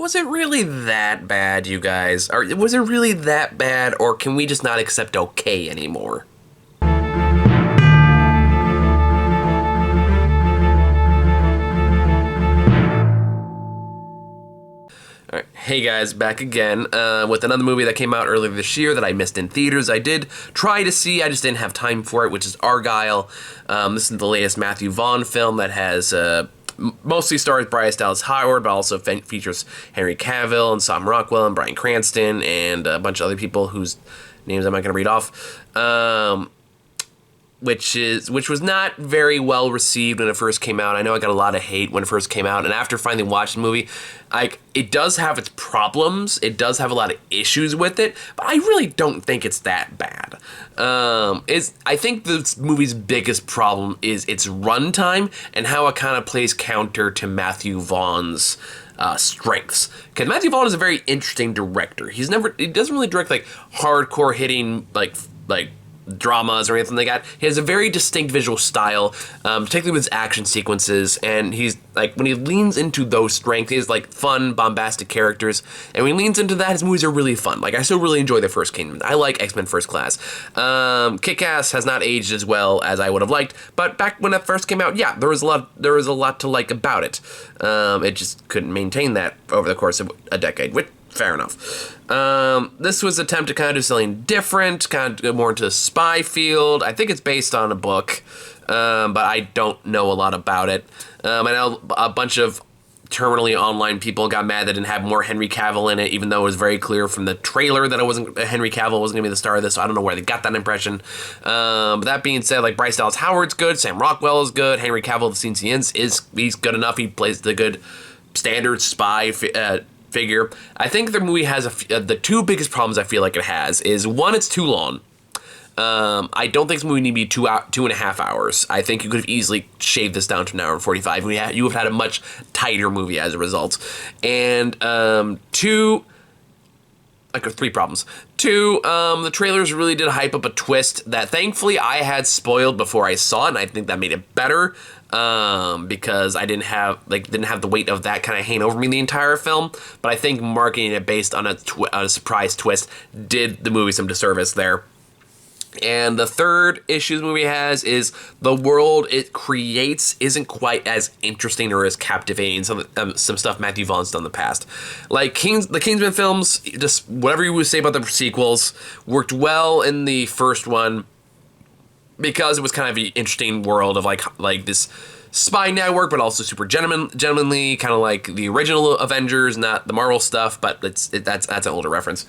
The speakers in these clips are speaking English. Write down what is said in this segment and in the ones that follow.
Was it really that bad, you guys? Or was it really that bad, or can we just not accept okay anymore? Alright, hey guys, back again with another movie that came out earlier this year that I missed in theaters. I did try to see, I just didn't have time for it, which is Argyle. This is the latest Matthew Vaughn film that has mostly stars Bryce Dallas Howard, but also features Henry Cavill and Sam Rockwell and Bryan Cranston and a bunch of other people whose names I'm not going to read off. Which was not very well received when it first came out. I know I got a lot of hate when it first came out, and after finally watching the movie, it does have its problems. It does have a lot of issues with it, but I really don't think it's that bad. I think this movie's biggest problem is its runtime and how it kind of plays counter to Matthew Vaughn's strengths. Because Matthew Vaughn is a very interesting director. He doesn't really direct like hardcore hitting like dramas or anything like that. He has a very distinct visual style, particularly with his action sequences, and he's like, when he leans into those strengths, he has like fun, bombastic characters, and when he leans into that, his movies are really fun. Like, I still really enjoy The First Kingdom. I like X-Men First Class. Kick-Ass has not aged as well as I would have liked, but back when it first came out, yeah, there was a lot to like about it. It just couldn't maintain that over the course of a decade, which fair enough. This was an attempt to kind of do something different, kind of go more into the spy field. I think it's based on a book, but I don't know a lot about it. I know a bunch of terminally online people got mad that didn't have more Henry Cavill in it, even though it was very clear from the trailer that Henry Cavill wasn't going to be the star of this, so I don't know where they got that impression. But that being said, like, Bryce Dallas Howard's good, Sam Rockwell is good, Henry Cavill, the CNCNs, he's good enough, he plays the good standard spy figure. I think the movie has the two biggest problems I feel like it has is, one, it's too long. I don't think this movie need to be 2.5 hours. I think you could have easily shaved this down to an hour and 45. You have had a much tighter movie as a result. And three problems. Two, the trailers really did hype up a twist that thankfully I had spoiled before I saw it, and I think that made it better. Because I didn't have the weight of that kind of hanging over me the entire film, but I think marketing it based on a surprise twist did the movie some disservice there. And the third issue the movie has is the world it creates isn't quite as interesting or as captivating as some stuff Matthew Vaughn's done in the past. Like the Kingsman films, just whatever you would say about the sequels, worked well in the first one, because it was kind of an interesting world of like this spy network, but also super gentlemanly, kind of like the original Avengers, not the Marvel stuff, but that's an older reference.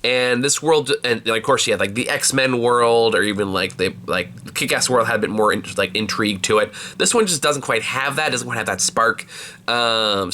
And this world, and of course, you had like the X-Men world, or even like the Kick-Ass world had a bit more intrigue to it. This one just doesn't quite have that. Doesn't quite have that spark. So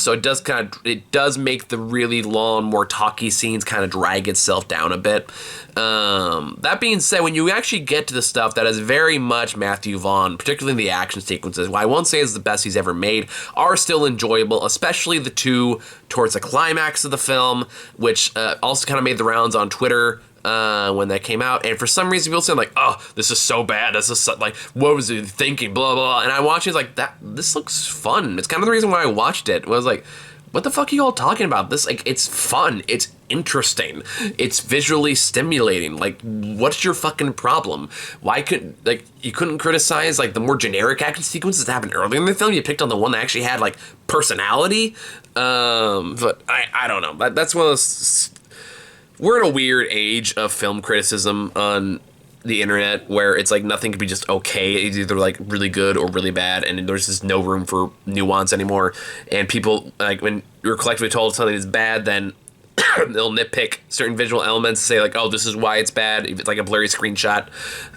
it does make the really long, more talky scenes kind of drag itself down a bit. That being said, when you actually get to the stuff that is very much Matthew Vaughn, particularly the action sequences, while I won't say is the best he's ever made, are still enjoyable, especially the two towards the climax of the film, which also kind of made the rounds on Twitter when that came out. And for some reason, people said, like, oh, this is so bad. This is so, like, what was he thinking? Blah, blah, blah. And I watched it, like, this looks fun. It's kind of the reason why I watched it. I was like, what the fuck are you all talking about? This, like, it's fun. It's interesting. It's visually stimulating. Like, what's your fucking problem? You couldn't criticize, like, the more generic action sequences that happened earlier in the film? You picked on the one that actually had, like, personality? But I don't know. That's one of those... We're in a weird age of film criticism on the internet where it's like nothing can be just okay. It's either like really good or really bad, and there's just no room for nuance anymore. And people, like, when you're collectively told something is bad, then they'll nitpick certain visual elements, say like, oh, this is why it's bad, if it's like a blurry screenshot.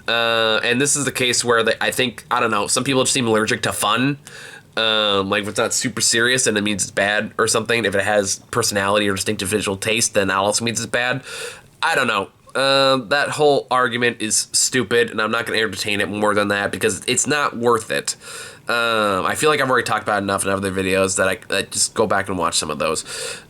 And this is the case where I think, I don't know, some people just seem allergic to fun. Like, if it's not super serious, then it means it's bad or something. If it has personality or distinctive visual taste, then that also means it's bad. I don't know. That whole argument is stupid, and I'm not going to entertain it more than that because it's not worth it. I feel like I've already talked about enough in other videos that I just go back and watch some of those.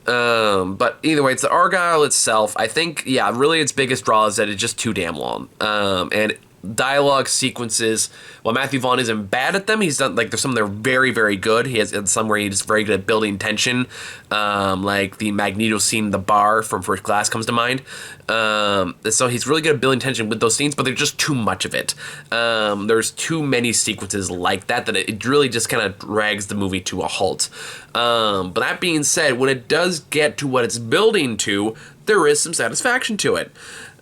But either way, it's the Argyle itself. I think, yeah, really its biggest draw is that it's just too damn long. And dialogue sequences, while Matthew Vaughn isn't bad at them, he's done, like, there's some that are very, very good. He has some where he's very good at building tension, like the Magneto scene in the bar from First Class comes to mind. So he's really good at building tension with those scenes, but there's just too much of it. There's too many sequences like that it really just kind of drags the movie to a halt. But that being said, when it does get to what it's building to, there is some satisfaction to it.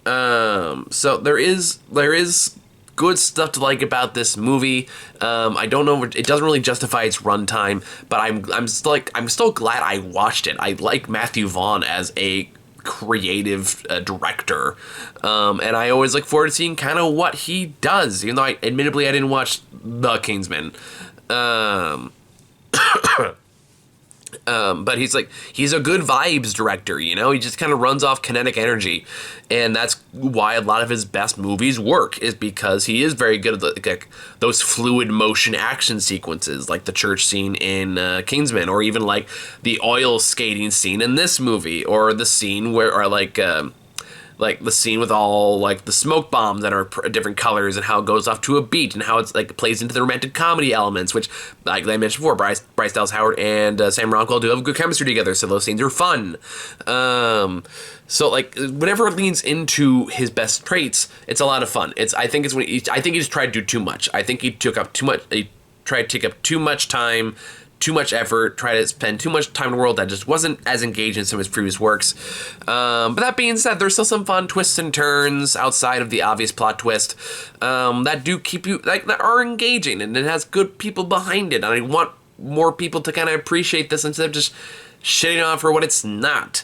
So there is good stuff to like about this movie. I don't know, it doesn't really justify its runtime, but I'm still glad I watched it. I like Matthew Vaughn as a creative director, and I always look forward to seeing kind of what he does, even though admittedly I didn't watch The Kingsman. But he's a good vibes director, you know? He just kind of runs off kinetic energy. And that's why a lot of his best movies work, is because he is very good at those fluid motion action sequences, like the church scene in Kingsman, or even like the oil skating scene in this movie, or the scene like the scene with all like the smoke bombs that are different colors, and how it goes off to a beat, and how it's like plays into the romantic comedy elements, which, like I mentioned before, Bryce Dallas Howard and Sam Rockwell do have good chemistry together, so those scenes are fun. So like whenever it leans into his best traits, it's a lot of fun. I think he just tried to do too much. I think he tried to take up too much time, too much effort, try to spend too much time in a world that just wasn't as engaged in some of his previous works. But that being said, there's still some fun twists and turns outside of the obvious plot twist that do keep you, like, that are engaging, and it has good people behind it. And I want more people to kind of appreciate this instead of just shitting on it for what it's not.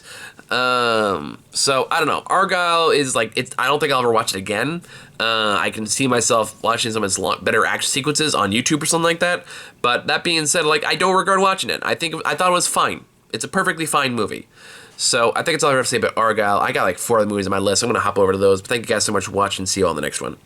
So I don't know. Argyle is like, I don't think I'll ever watch it again. I can see myself watching some of its better action sequences on YouTube or something like that. But that being said, like, I don't regret watching it. I thought it was fine. It's a perfectly fine movie. So I think that's all I have to say about Argyle. I got like 4 other movies on my list. I'm going to hop over to those. But thank you guys so much for watching. See you all in the next one.